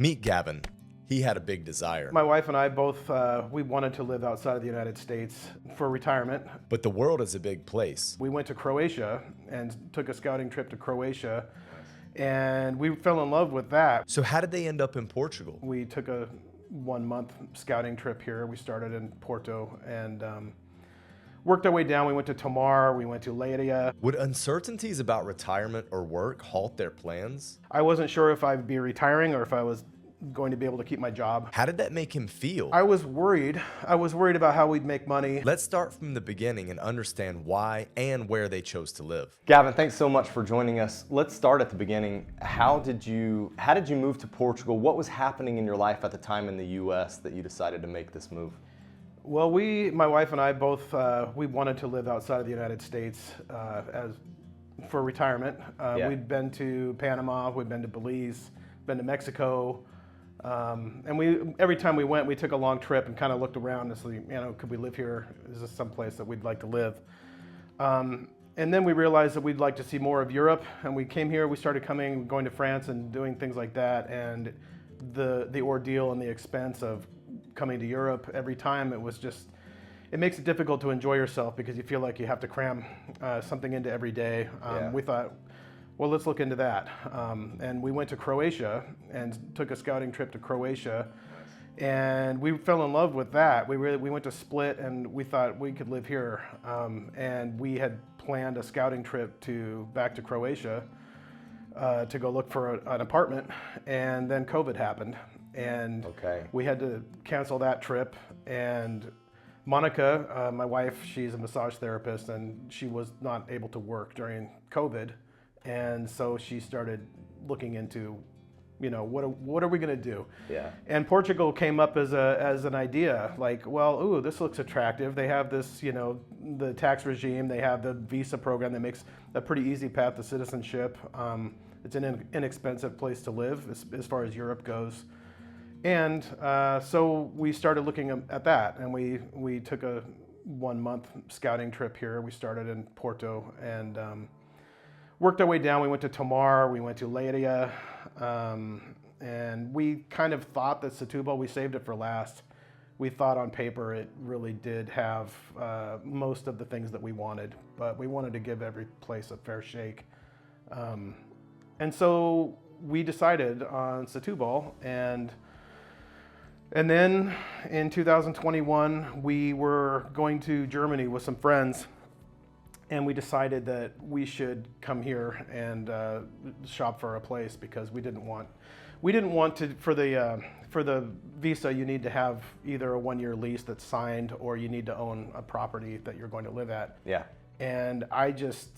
Meet Gavin. He had a big desire. My wife and I both, we wanted to live outside of the United States for retirement. But the world is a big place. We went to Croatia and took a scouting trip to Croatia, and we fell in love with that. So how did they end up in Portugal? We took a 1-month scouting trip here. We started in Porto and worked our way down. We went to Tomar, we went to Leiria. Would uncertainties about retirement or work halt their plans? I wasn't sure if I'd be retiring or if I was going to be able to keep my job. How did that make him feel? I was worried. I was worried about how we'd make money. Let's start from the beginning and understand why and where they chose to live. Gavin, thanks so much for joining us. Let's start at the beginning. How did you move to Portugal? What was happening in your life at the time in the US that you decided to make this move? Well, my wife and I both, we wanted to live outside of the United States for retirement. We'd been to Panama, we'd been to Belize, been to Mexico. And every time we went, we took a long trip and kind of looked around and said, could we live here? Is this someplace that we'd like to live? And then we realized that we'd like to see more of Europe. And we came here, we started going to France and doing things like that. And the ordeal and the expense of coming to Europe every time, it makes it difficult to enjoy yourself because you feel like you have to cram something into every day. We thought, well, let's look into that. And we went to Croatia and took a scouting trip to Croatia. And we fell in love with that. We went to Split and we thought we could live here. And we had planned a scouting trip back to Croatia to go look for an apartment. And then COVID happened. And we had to cancel that trip. And Monica, my wife, she's a massage therapist and she was not able to work during COVID. And so she started looking into, what are we going to do? Yeah. And Portugal came up as an idea, like, well, ooh, this looks attractive. They have this, the tax regime. They have the visa program that makes a pretty easy path to citizenship. It's an inexpensive place to live as far as Europe goes. And so we started looking at that, and we took a 1-month scouting trip here. We started in Porto and worked our way down. We went to Tomar, we went to Leiria, and we kind of thought that Setúbal, we saved it for last. We thought on paper it really did have most of the things that we wanted, but we wanted to give every place a fair shake. And so we decided on Setúbal, and then in 2021, we were going to Germany with some friends. And we decided that we should come here and shop for a place because we didn't want to, for the visa, you need to have either a 1-year lease that's signed or you need to own a property that you're going to live at. Yeah. And I just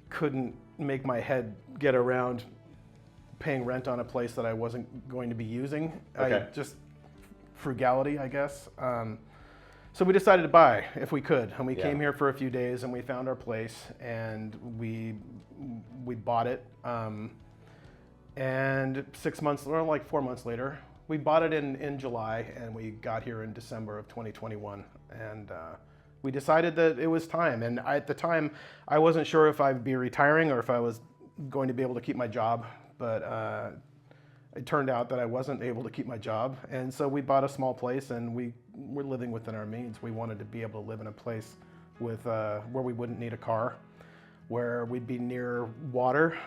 couldn't make my head get around paying rent on a place that I wasn't going to be using. Just frugality, I guess. So we decided to buy if we could, and we came here for a few days and we found our place and we bought it. And 6 months, or like 4 months later, we bought it in July and we got here in December of 2021. And we decided that it was time. And at the time, I wasn't sure if I'd be retiring or if I was going to be able to keep my job, but it turned out that I wasn't able to keep my job. And so we bought a small place and we're living within our means. We wanted to be able to live in a place with where we wouldn't need a car, where we'd be near water,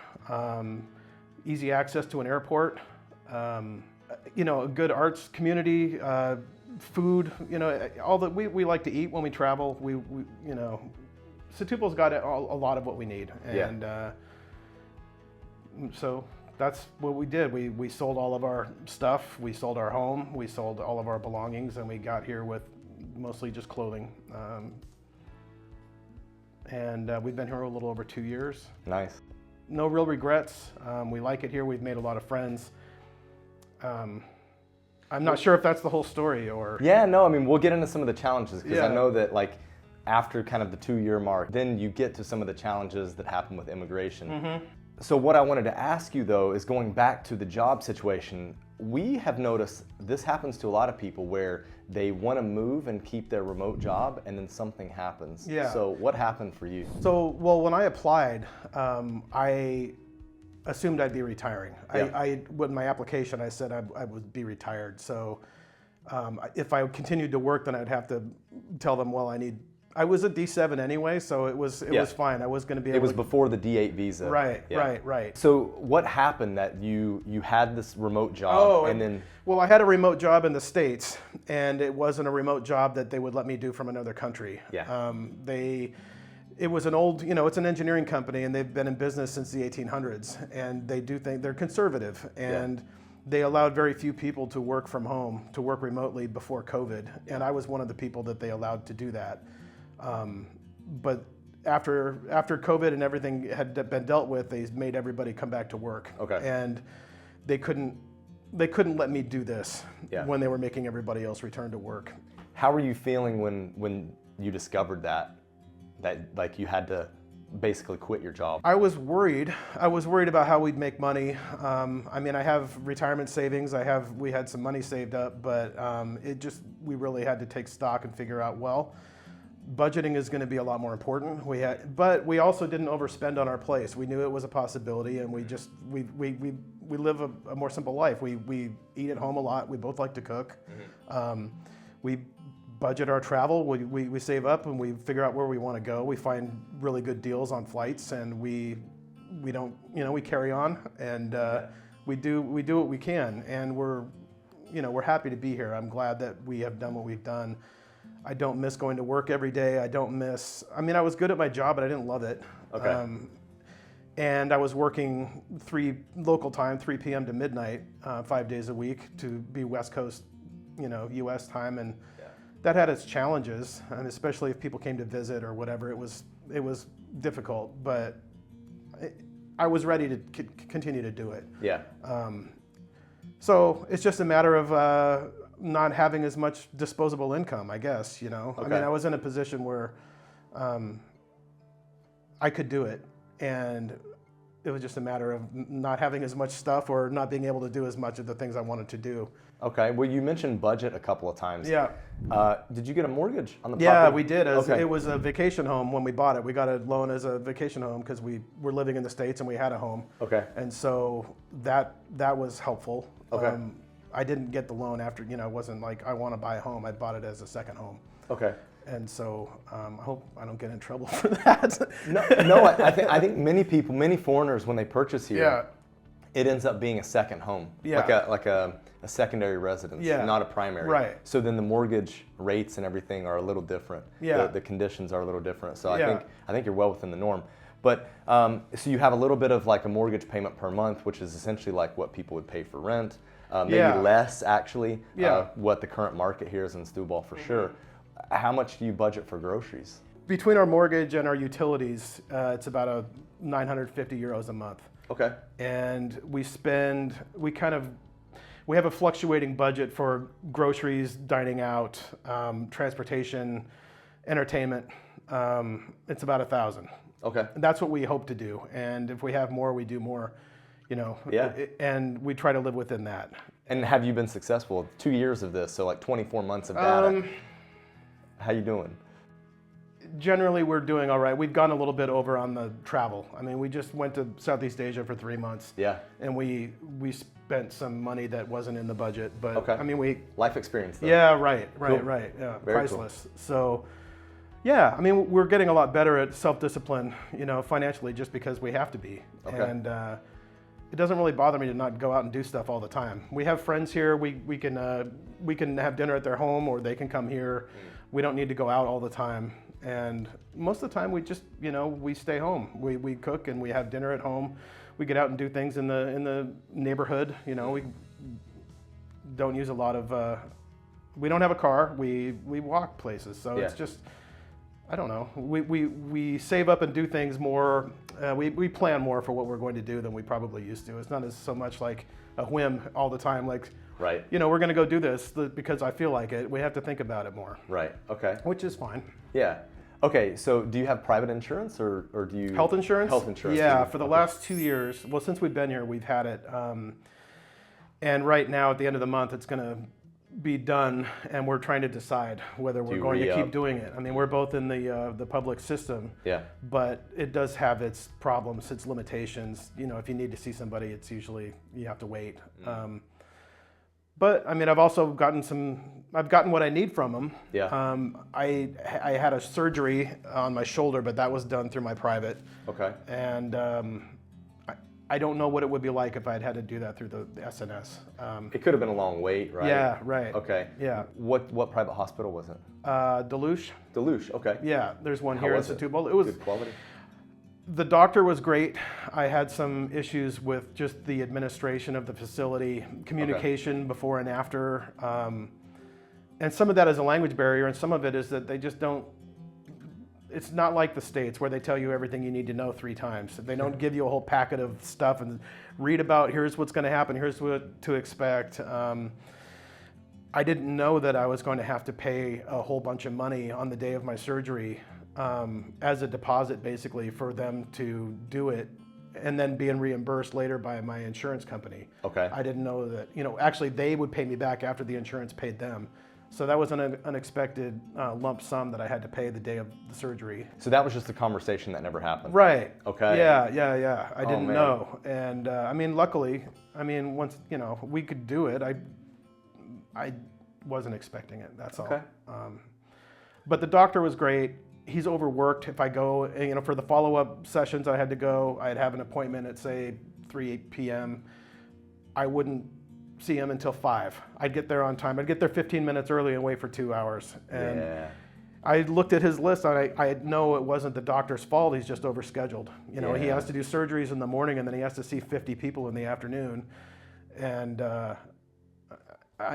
easy access to an airport, a good arts community, food, all that we like to eat when we travel. Setúbal's got a lot of what we need. And so that's what we did. We sold all of our stuff. We sold our home. We sold all of our belongings, and we got here with mostly just clothing. And we've been here a little over 2 years. Nice. No real regrets. We like it here. We've made a lot of friends. I'm not sure if that's the whole story or... Yeah, no, I mean, we'll get into some of the challenges because I know that after kind of the 2-year mark, then you get to some of the challenges that happen with immigration. Mm-hmm. So what I wanted to ask you though is going back to the job situation, we have noticed this happens to a lot of people where they want to move and keep their remote job and then something happens. Yeah. So what happened for you? So, well, when I applied, assumed I'd be retiring. Yeah. With my application, I said I would be retired. So if I continued to work, then I'd have to tell them, well, I was a D7 anyway, so it was fine. I was going to be able. It was before the D8 visa. Right, Yeah. right. So what happened that you had this remote job and then? Well, I had a remote job in the States, and it wasn't a remote job that they would let me do from another country. Yeah. It was an old, it's an engineering company, and they've been in business since the 1800s, and they do think they're conservative, and they allowed very few people to work from home, to work remotely before COVID, and I was one of the people that they allowed to do that. But after COVID and everything had been dealt with, they made everybody come back to work. Okay. And they couldn't let me do this when they were making everybody else return to work. How were you feeling when you discovered that like you had to basically quit your job? I was worried. I was worried about how we'd make money. I have retirement savings. We had some money saved up, but we really had to take stock and figure out, well, budgeting is going to be a lot more important. But we also didn't overspend on our place. We knew it was a possibility, and we live a more simple life. We eat at home a lot. We both like to cook. Mm-hmm. We budget our travel. We save up and we figure out where we want to go. We find really good deals on flights, and we don't, we carry on, and we do what we can, and we're happy to be here. I'm glad that we have done what we've done. I don't miss going to work every day. I was good at my job, but I didn't love it. Okay. And I was working local time, 3 p.m. to midnight, 5 days a week to be West Coast, U.S. time, and that had its challenges, and especially if people came to visit or whatever, it was difficult. But I was ready to continue to do it. Yeah. So it's just a matter of not having as much disposable income, I guess. Okay. I was in a position where I could do it, and it was just a matter of not having as much stuff or not being able to do as much of the things I wanted to do. Okay. Well, you mentioned budget a couple of times. Yeah. Did you get a mortgage on the property? Yeah, we did. Okay. It was a vacation home when we bought it. We got a loan as a vacation home because we were living in the States and we had a home. Okay. And so that was helpful. Okay. I didn't get the loan after, it wasn't like I want to buy a home. I bought it as a second home. Okay. And so I hope I don't get in trouble for that. No. I think many foreigners, when they purchase here, it ends up being a second home, like a secondary residence, not a primary. Right. So then the mortgage rates and everything are a little different. Yeah. The conditions are a little different. So I think you're well within the norm. But so you have a little bit of like a mortgage payment per month, which is essentially like what people would pay for rent, maybe less actually. What the current market here is in Setúbal for sure. How much do you budget for groceries? Between our mortgage and our utilities, it's about 950 euros a month. Okay. And we have a fluctuating budget for groceries, dining out, transportation, entertainment. It's about 1,000. Okay. And that's what we hope to do. And if we have more, we do more, and we try to live within that. And have you been successful? 2 years of this, so like 24 months of data. How you doing? Generally, we're doing all right. We've gone a little bit over on the travel. We just went to Southeast Asia for 3 months. Yeah. And we spent some money that wasn't in the budget, but okay. Life experience though. Yeah, right. Yeah, very priceless. Cool. So, yeah, we're getting a lot better at self-discipline, financially, just because we have to be. Okay. And it doesn't really bother me to not go out and do stuff all the time. We have friends here. We can have dinner at their home, or they can come here. We don't need to go out all the time. And most of the time we just, we stay home. We cook and we have dinner at home. We get out and do things in the neighborhood. We don't use a lot of, we don't have a car. We walk places. So it's just, I don't know. We save up and do things more. We plan more for what we're going to do than we probably used to. It's not as so much like a whim all the time. Like, right. We're going to go do this because I feel like it. We have to think about it more. Right. Okay. Which is fine. Yeah. Okay. So do you have private insurance or do you? Health insurance? Health insurance. Yeah. For the last 2 years, since we've been here, we've had it. And right now at the end of the month, it's going to be done, and we're trying to decide whether we're going to keep doing it. I mean, we're both in the public system, but it does have its problems, its limitations. You know, if you need to see somebody, it's usually you have to wait. But I mean, I've also gotten what I need from them. I had a surgery on my shoulder, but that was done through my private. Okay. And I don't know what it would be like if I'd had to do that through the SNS. It could have been a long wait, right? Yeah, right. Okay. Yeah. What private hospital was it? Deluche. Deluche, okay. Yeah, there's one here in Setúbal. It was good quality. The doctor was great. I had some issues with just the administration of the facility, communication before and after. And some of that is a language barrier, and some of it is that they just don't. It's not like the States where they tell you everything you need to know 3 times. They don't give you a whole packet of stuff and read about here's what's going to happen, here's what to expect. I didn't know that I was going to have to pay a whole bunch of money on the day of my surgery as a deposit, basically, for them to do it, and then being reimbursed later by my insurance company. Okay. I didn't know that, you know, actually they would pay me back after the insurance paid them. So that was an unexpected lump sum that I had to pay the day of the surgery. So that was just a conversation that never happened? Right. Okay. Yeah. I didn't know. And I mean, luckily, once, you know, we could do it, I wasn't expecting it, that's all. Okay. But the doctor was great. He's overworked. If I go, you know, for the follow-up sessions I had to go, I'd have an appointment at, say, 3 p.m. I wouldn't see him until 5. I'd get there on time. I'd get there 15 minutes early and wait for 2 hours. And I looked at his list, and I know it wasn't the doctor's fault. He's just overscheduled. You know, he has to do surgeries in the morning, and then he has to see 50 people in the afternoon. And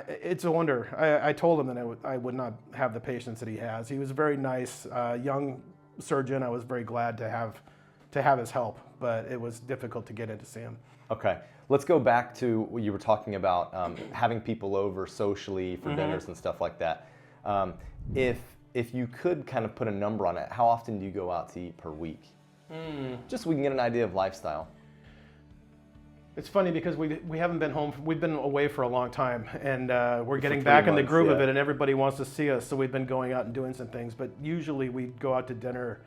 it's a wonder. I told him that I would not have the patience that he has. He was a very nice, young surgeon. I was very glad to have his help, but it was difficult to get in to see him. Okay. Let's go back to what you were talking about, having people over socially for dinners and stuff like that. If you could kind of put a number on it, how often do you go out to eat per week? Just so we can get an idea of lifestyle. It's funny because we haven't been home. We've been away for a long time, and we're getting back in the groove of it, and everybody wants to see us, so we've been going out and doing some things. But usually we go out to dinner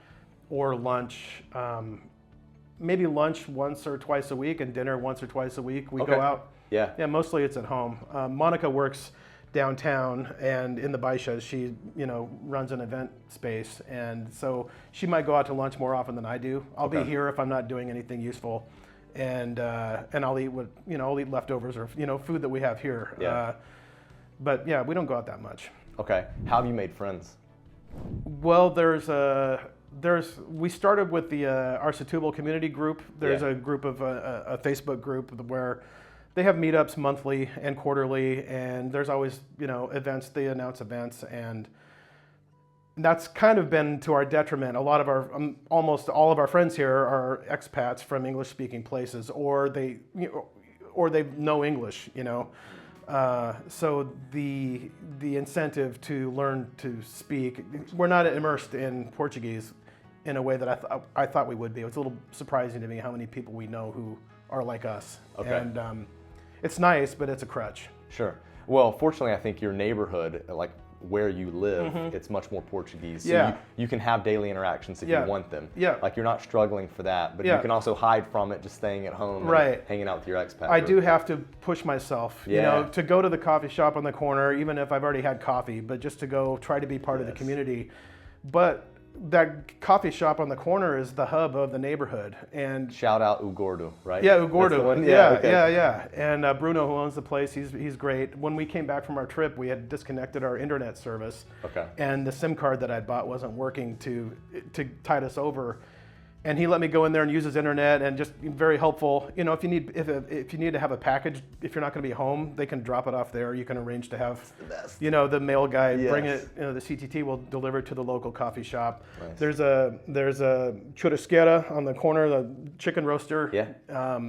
or lunch. Maybe lunch once or twice a week and dinner once or twice a week. We go out. Yeah, mostly it's at home. Monica works downtown and in the Baixas. She, you know, runs an event space, and so she might go out to lunch more often than I do. I'll be here if I'm not doing anything useful, and I'll eat I'll eat leftovers or, you know, food that we have here. But yeah, we don't go out that much. Okay. How have you made friends? Well, we started with our Setúbal community group. There's a group of a Facebook group where they have meetups monthly and quarterly, and there's always, you know, events. They announce events, and that's kind of been to our detriment. A lot of almost all of our friends here are expats from English-speaking places, or they know English, you know. So the incentive to learn to speak, we're not immersed in Portuguese in a way that I thought we would be. It's a little surprising to me how many people we know who are like us. Okay. And it's nice, but it's a crutch. Sure. Well, fortunately, I think your neighborhood, like where you live, it's much more Portuguese. So you can have daily interactions if you want them. Yeah. Like you're not struggling for that, but you can also hide from it just staying at home and hanging out with your expat. I do have to push myself, you know, to go to the coffee shop on the corner, even if I've already had coffee, but just to go try to be part of the community. But that coffee shop on the corner is the hub of the neighborhood. And shout out O Gordo, right? Yeah, O Gordo. Yeah. And Bruno, who owns the place, he's great. When we came back from our trip, we had disconnected our internet service. Okay. And the SIM card that I'd bought wasn't working to tide us over. And he let me go in there and use his internet, and just very helpful. You know, if you need to have a package, if you're not going to be home, they can drop it off there. You can arrange to have, you know, the mail guy bring it. You know, the CTT will deliver it to the local coffee shop. Nice. There's a churrasquera on the corner, the chicken roaster. Yeah.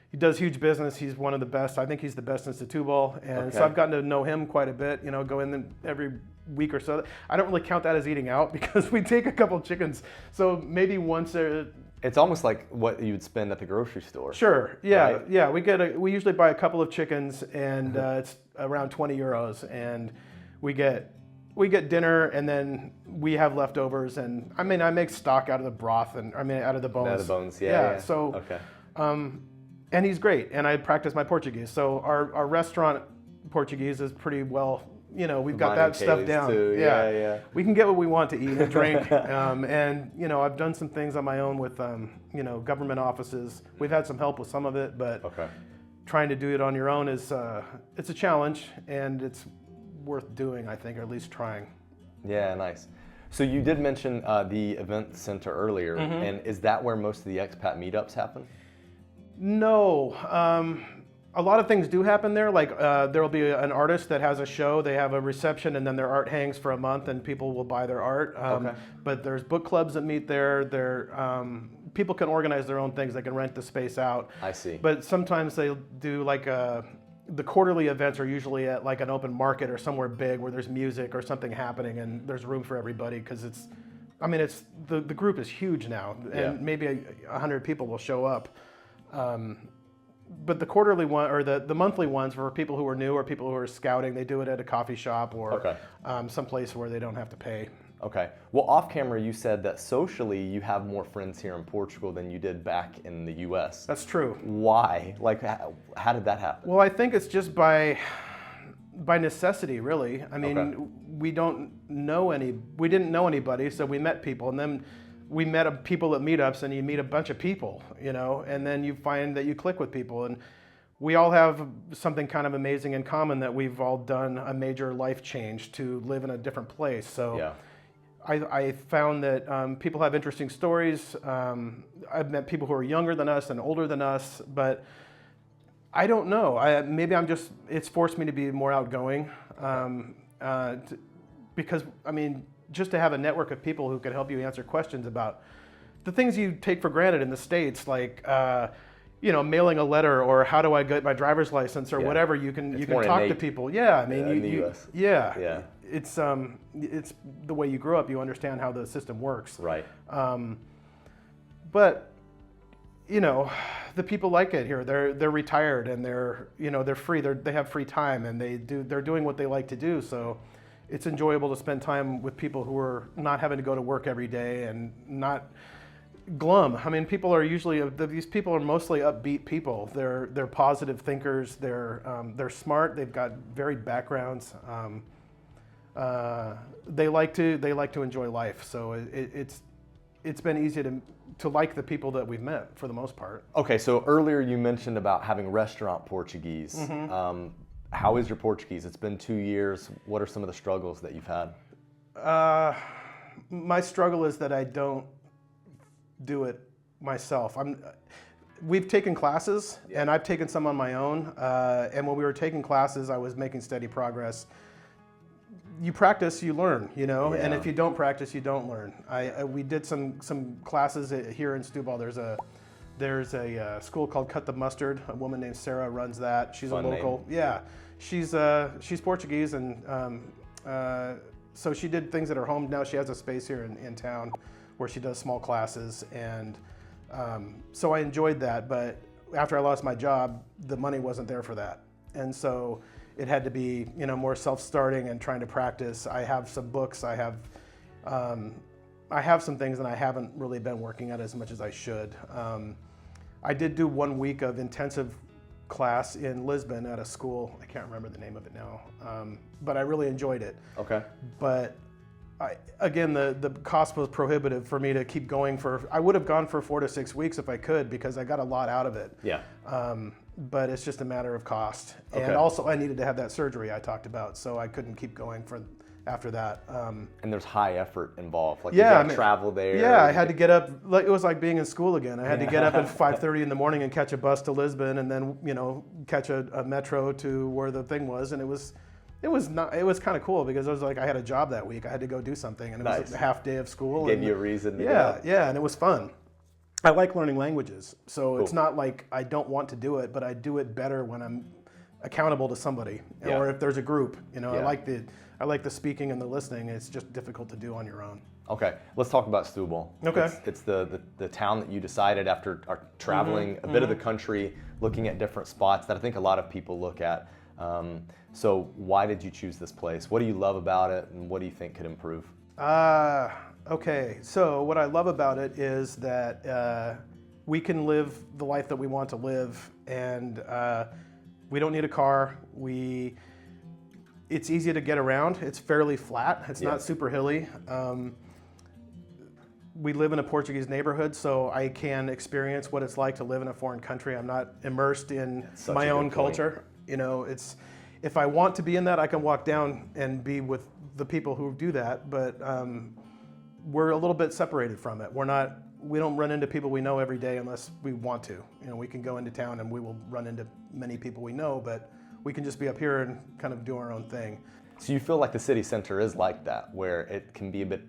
He does huge business. He's one of the best. I think he's the best in Setúbal, and so I've gotten to know him quite a bit. You know, go in every week or so. I don't really count that as eating out because we take a couple chickens. So maybe once it's It's almost like what you'd spend at the grocery store. Sure. Yeah. Right? Yeah. We usually buy a couple of chickens, and it's around 20 euros, and we get dinner, and then we have leftovers. And I mean, I make stock out of the broth, and out of the bones. Out of the bones. Yeah. So. Okay. And he's great, and I practice my Portuguese. So our restaurant Portuguese is pretty well. We've got that stuff down. Too. Yeah. We can get what we want to eat and drink. And I've done some things on my own with government offices. We've had some help with some of it, but trying to do it on your own is it's a challenge, and it's worth doing, I think, or at least trying. Yeah, nice. So you did mention the event center earlier, and is that where most of the expat meetups happen? No. A lot of things do happen there. Like there'll be an artist that has a show. They have a reception, and then their art hangs for a month, and people will buy their art. But there's book clubs that meet there. People can organize their own things. They can rent the space out. I see. But sometimes they do like the quarterly events are usually at like an open market or somewhere big where there's music or something happening, and there's room for everybody because the group is huge now, and maybe 100 people will show up. But the quarterly one or the monthly ones for people who are new or people who are scouting, they do it at a coffee shop or some place where they don't have to pay. Okay. Well, off camera, you said that socially you have more friends here in Portugal than you did back in the U.S. That's true. Why? Like, how did that happen? Well, I think it's just by necessity, really. I mean, we didn't know anybody, so we met people, and then we met people at meetups, and you meet a bunch of people, and then you find that you click with people, and we all have something kind of amazing in common, that we've all done a major life change to live in a different place. So I found that people have interesting stories. I've met people who are younger than us and older than us, but I don't know. It's forced me to be more outgoing because, just to have a network of people who can help you answer questions about the things you take for granted in the States, like mailing a letter or how do I get my driver's license or whatever. You can talk to people. Yeah, in the US. Yeah. It's the way you grow up. You understand how the system works. Right. But the people like it here. They're retired and they're free. They have free time and they're doing what they like to do. So it's enjoyable to spend time with people who are not having to go to work every day and not glum. People are these people are mostly upbeat people. They're positive thinkers. They're smart. They've got varied backgrounds. They like to enjoy life. So it's been easy to like the people that we've met for the most part. Okay, so earlier you mentioned about having restaurant Portuguese. How is your Portuguese? It's been 2 years. What are some of the struggles that you've had? My struggle is that I don't do it myself. We've taken classes, and I've taken some on my own. And when we were taking classes, I was making steady progress. You practice, you learn, and if you don't practice, you don't learn. We did some classes here in Setúbal. There's a school called Cut the Mustard. A woman named Sarah runs that. She's Fun a local. Name. Yeah, she's Portuguese, and so she did things at her home. Now she has a space here in town where she does small classes, and so I enjoyed that. But after I lost my job, the money wasn't there for that, and so it had to be more self-starting and trying to practice. I have some books. I have some things that I haven't really been working at as much as I should. I did do 1 week of intensive class in Lisbon at a school. I can't remember the name of it now, but I really enjoyed it. Okay. But again, the cost was prohibitive for me to keep going I would have gone for 4 to 6 weeks if I could, because I got a lot out of it. Yeah. But it's just a matter of cost. Okay. And also I needed to have that surgery I talked about, so I couldn't keep going after that. And there's high effort involved. Like you gotta travel there. Yeah, I had to get up. It was like being in school again. I had to get up at 5:30 in the morning and catch a bus to Lisbon, and then catch a metro to where the thing was. And it was kind of cool because it was like I had a job that week. I had to go do something, and it was a half day of school. Gave you a reason to go. Yeah, and it was fun. I like learning languages, so It's not like I don't want to do it, but I do it better when I'm accountable to somebody, or if there's a group. I like the speaking and the listening. It's just difficult to do on your own. Okay, let's talk about Setúbal. Okay. It's the town that you decided after traveling a bit of the country, looking at different spots that I think a lot of people look at. So why did you choose this place? What do you love about it, and what do you think could improve? Okay, so what I love about it is that we can live the life that we want to live, and we don't need a car. It's easy to get around. It's fairly flat. It's not super hilly. We live in a Portuguese neighborhood, so I can experience what it's like to live in a foreign country. I'm not immersed in my own culture. You know, if I want to be in that, I can walk down and be with the people who do that, but we're a little bit separated from it. We don't run into people we know every day unless we want to. You know, we can go into town and we will run into many people we know, but we can just be up here and kind of do our own thing. So you feel like the city center is like that, where it can be a bit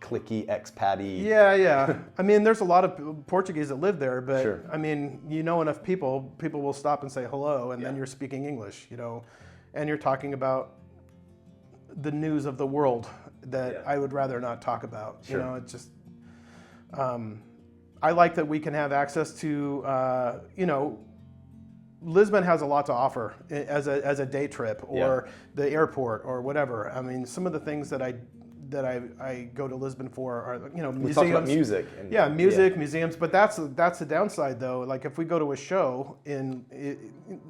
cliquey, expat-y? Yeah. I mean, there's a lot of Portuguese that live there, but Sure. I mean, you know enough people will stop and say hello, and then you're speaking English, you know, and you're talking about the news of the world that I would rather not talk about. Sure. You know, it's just, I like that we can have access to, you know, Lisbon has a lot to offer as a day trip, or the airport, or whatever. I mean, some of the things that I go to Lisbon for are, you know, museums. We talked about music. Museums. But that's the downside, though. Like if we go to a show,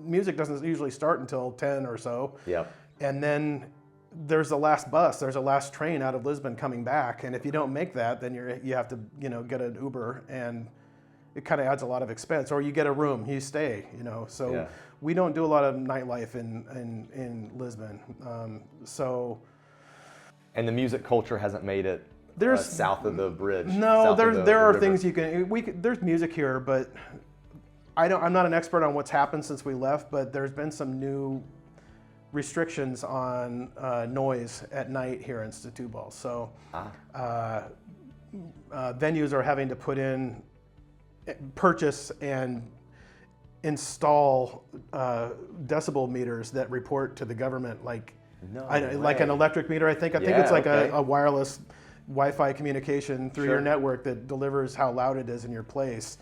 music doesn't usually start until 10 or so. Yeah. And then there's the last bus, there's a last train out of Lisbon coming back, and if you don't make that, then you have to, you know, get an Uber, and it kind of adds a lot of expense. Or you get a room, you stay, you know. So we don't do a lot of nightlife in Lisbon. And the music culture hasn't made it south of the bridge. No, there are things you can. There's music here, but I'm not an expert on what's happened since we left. But there's been some new restrictions on noise at night here in Setúbal. So venues are having to purchase and install decibel meters that report to the government, like an electric meter. I think it's like a wireless Wi-Fi communication through your network that delivers how loud it is in your place.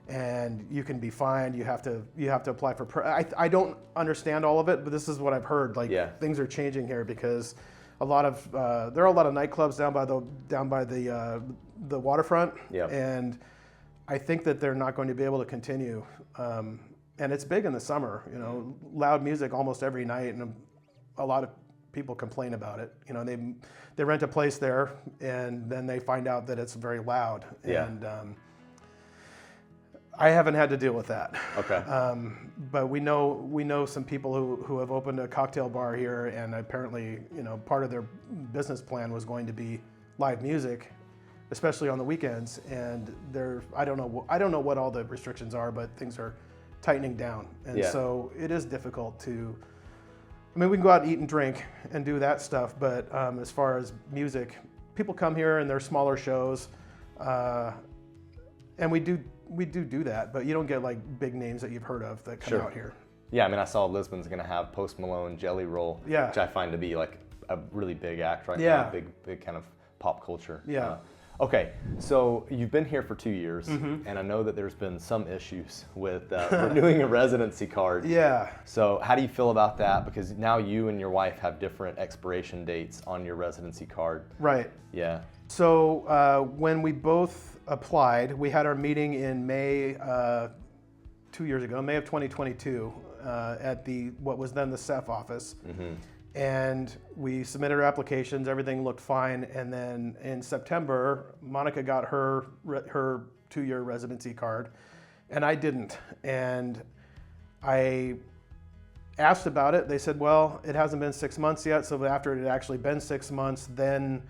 And you can be fined. You have to apply for. I don't understand all of it, but this is what I've heard. Like things are changing here because there are a lot of nightclubs down by the waterfront, and I think that they're not going to be able to continue. And it's big in the summer. You know, loud music almost every night, and a lot of people complain about it. You know, they rent a place there, and then they find out that it's very loud. And I haven't had to deal with that. Okay. But we know some people who have opened a cocktail bar here, and apparently, you know, part of their business plan was going to be live music, especially on the weekends. And I don't know what all the restrictions are, but things are tightening down, and so it is difficult to. I mean, we can go out and eat and drink and do that stuff, but as far as music, people come here and they're smaller shows, and we do that, but you don't get like big names that you've heard of that come out here. Yeah, I mean, I saw Lisbon's going to have Post Malone, Jelly Roll, which I find to be like a really big act right now, big kind of pop culture. Yeah. Okay, so you've been here for 2 years, and I know that there's been some issues with renewing a residency card. Yeah. So how do you feel about that? Because now you and your wife have different expiration dates on your residency card. Right. Yeah. So when we both applied, we had our meeting in May, 2 years ago, May of 2022, at what was then the CEF office. And we submitted our applications, everything looked fine, and then in September, Monica got her 2-year residency card, and I didn't. And I asked about it. They said, well, it hasn't been 6 months yet, so after it had actually been 6 months, then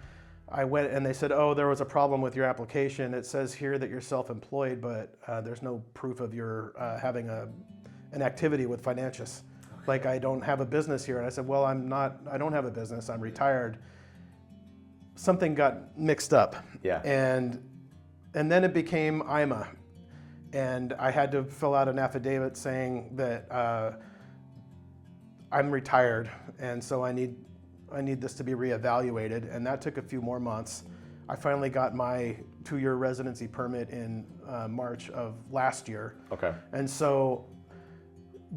I went and they said, oh, there was a problem with your application. It says here that you're self-employed, but there's no proof of your having an activity with Financius. Like, I don't have a business here. And I said, well, I don't have a business, I'm retired. Something got mixed up. Yeah. And then it became IMA. And I had to fill out an affidavit saying that I'm retired, and so I need this to be reevaluated. And that took a few more months. I finally got my 2-year residency permit in March of last year. Okay. And so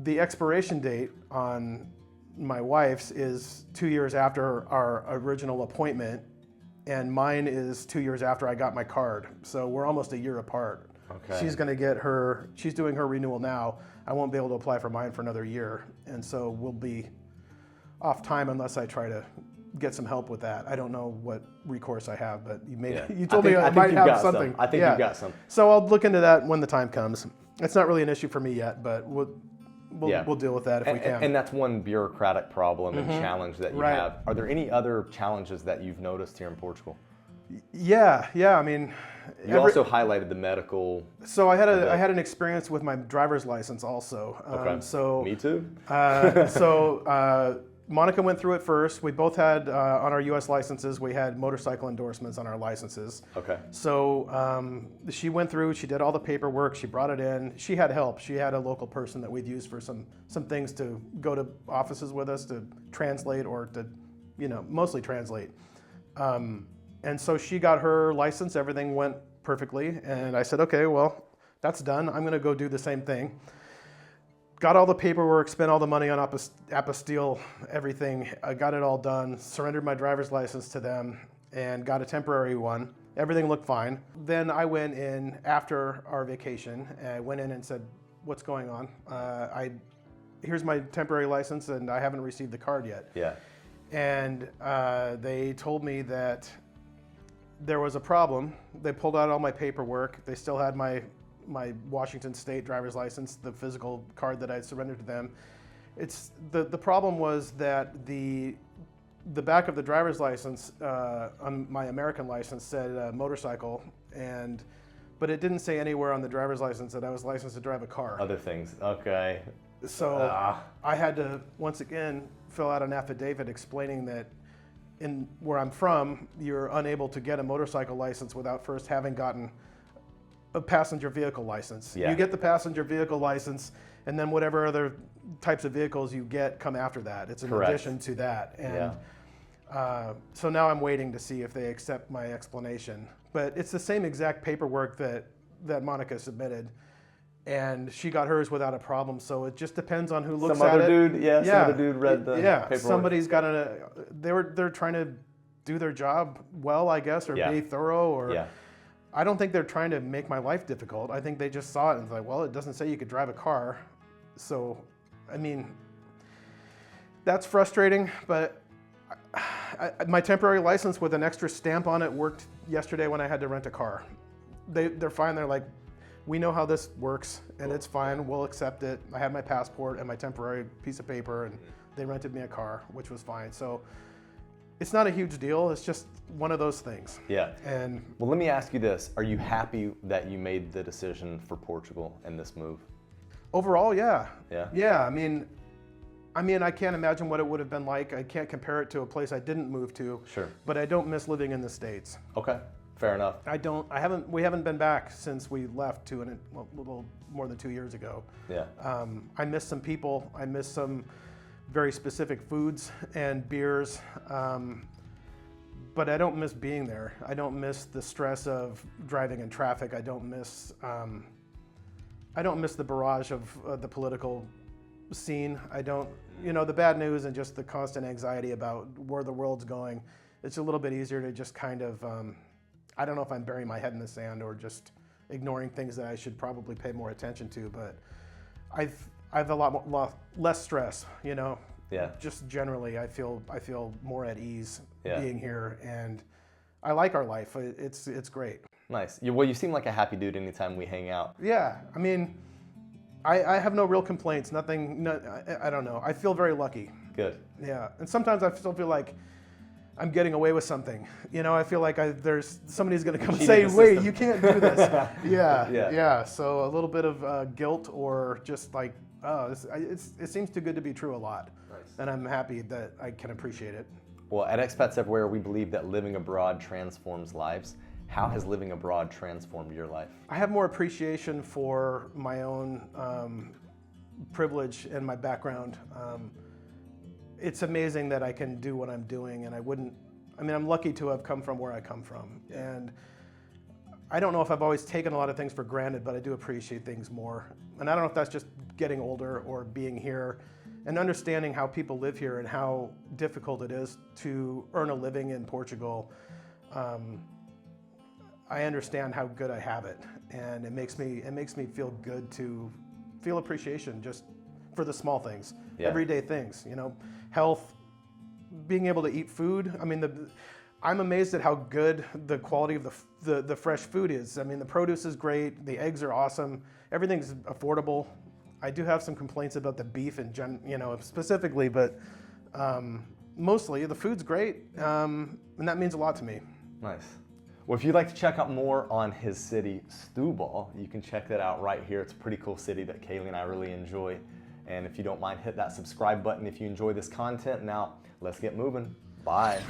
the expiration date on my wife's is 2 years after our original appointment, and mine is 2 years after I got my card. So we're almost a year apart. Okay. She's doing her renewal now. I won't be able to apply for mine for another year. And so we'll be off time unless I try to get some help with that. I don't know what recourse I have, but you told me I might have something. I think you've got some. So I'll look into that when the time comes. It's not really an issue for me yet, but we'll deal with that if we can. And that's one bureaucratic problem and challenge that you have. Are there any other challenges that you've noticed here in Portugal? Yeah. I mean, you also highlighted the medical. So I had an experience with my driver's license also. Okay. So me too. Monica went through it first. We both had on our U.S. licenses. We had motorcycle endorsements on our licenses. Okay. So she went through. She did all the paperwork. She brought it in. She had help. She had a local person that we'd use for some things to go to offices with us to translate or to, mostly translate. And so she got her license. Everything went perfectly. And I said, okay, well, that's done. I'm going to go do the same thing. Got all the paperwork, spent all the money on apostille, everything. I got it all done, surrendered my driver's license to them, and got a temporary one. Everything looked fine. Then I went in after our vacation, and I went in and said, what's going on? Here's my temporary license, and I haven't received the card yet. Yeah. And they told me that there was a problem. They pulled out all my paperwork. They still had my Washington State driver's license, the physical card that I had surrendered to them. It's the problem was that the back of the driver's license on my American license said motorcycle, but it didn't say anywhere on the driver's license that I was licensed to drive a car. Other things. Okay. So I had to once again fill out an affidavit explaining that in where I'm from, you're unable to get a motorcycle license without first having gotten a passenger vehicle license. Yeah. You get the passenger vehicle license, and then whatever other types of vehicles you get come after that. It's an addition to that. And so now I'm waiting to see if they accept my explanation. But it's the same exact paperwork that Monica submitted, and she got hers without a problem. So it just depends on who looks at it. Some other dude read the paperwork. Somebody's got they're trying to do their job well, I guess, or be thorough, or. Yeah. I don't think they're trying to make my life difficult. I think they just saw it and was like, well, it doesn't say you could drive a car. So, I mean, that's frustrating, but my temporary license with an extra stamp on it worked yesterday when I had to rent a car. They're fine. They're like, we know how this works and it's fine. We'll accept it. I had my passport and my temporary piece of paper, and they rented me a car, which was fine. So it's not a huge deal. It's just one of those things. Yeah. And well, let me ask you this. Are you happy that you made the decision for Portugal and this move? Overall, yeah. Yeah? Yeah, I mean, I can't imagine what it would have been like. I can't compare it to a place I didn't move to. Sure. But I don't miss living in the States. Okay, fair enough. We haven't been back since we left a little more than 2 years ago. Yeah. I miss some people. I miss some very specific foods and beers, but I don't miss being there. I don't miss the stress of driving in traffic. I don't miss the barrage of the political scene. I don't, the bad news and just the constant anxiety about where the world's going. It's a little bit easier to just kind of, I don't know if I'm burying my head in the sand or just ignoring things that I should probably pay more attention to, but I have a lot less stress, Yeah. Just generally, I feel more at ease Yeah. being here, and I like our life. It's great. Nice. Well, you seem like a happy dude anytime we hang out. Yeah, I mean, I have no real complaints. Nothing. I don't know. I feel very lucky. Good. Yeah, and sometimes I still feel like I'm getting away with something. I feel like there's somebody's going to come and say, "Wait, you can't do this." Yeah. So a little bit of guilt, or just like, oh, it seems too good to be true a lot. Nice. And I'm happy that I can appreciate it. Well, at Expats Everywhere, we believe that living abroad transforms lives. How has living abroad transformed your life? I have more appreciation for my own privilege and my background. It's amazing that I can do what I'm doing, and I I mean, I'm lucky to have come from where I come from. And I don't know if I've always taken a lot of things for granted, but I do appreciate things more. And I don't know if that's just getting older or being here and understanding how people live here and how difficult it is to earn a living in Portugal. I understand how good I have it, and it makes me feel good to feel appreciation just for the small things, everyday things, you know, health, being able to eat food. I mean, I'm amazed at how good the quality of the fresh food is. I mean, the produce is great, the eggs are awesome, everything's affordable. I do have some complaints about the beef and specifically, but mostly the food's great, and that means a lot to me. Nice. Well, if you'd like to check out more on his city, Setúbal, you can check that out right here. It's a pretty cool city that Kalie and I really enjoy. And if you don't mind, hit that subscribe button if you enjoy this content. Now, let's get moving. Bye.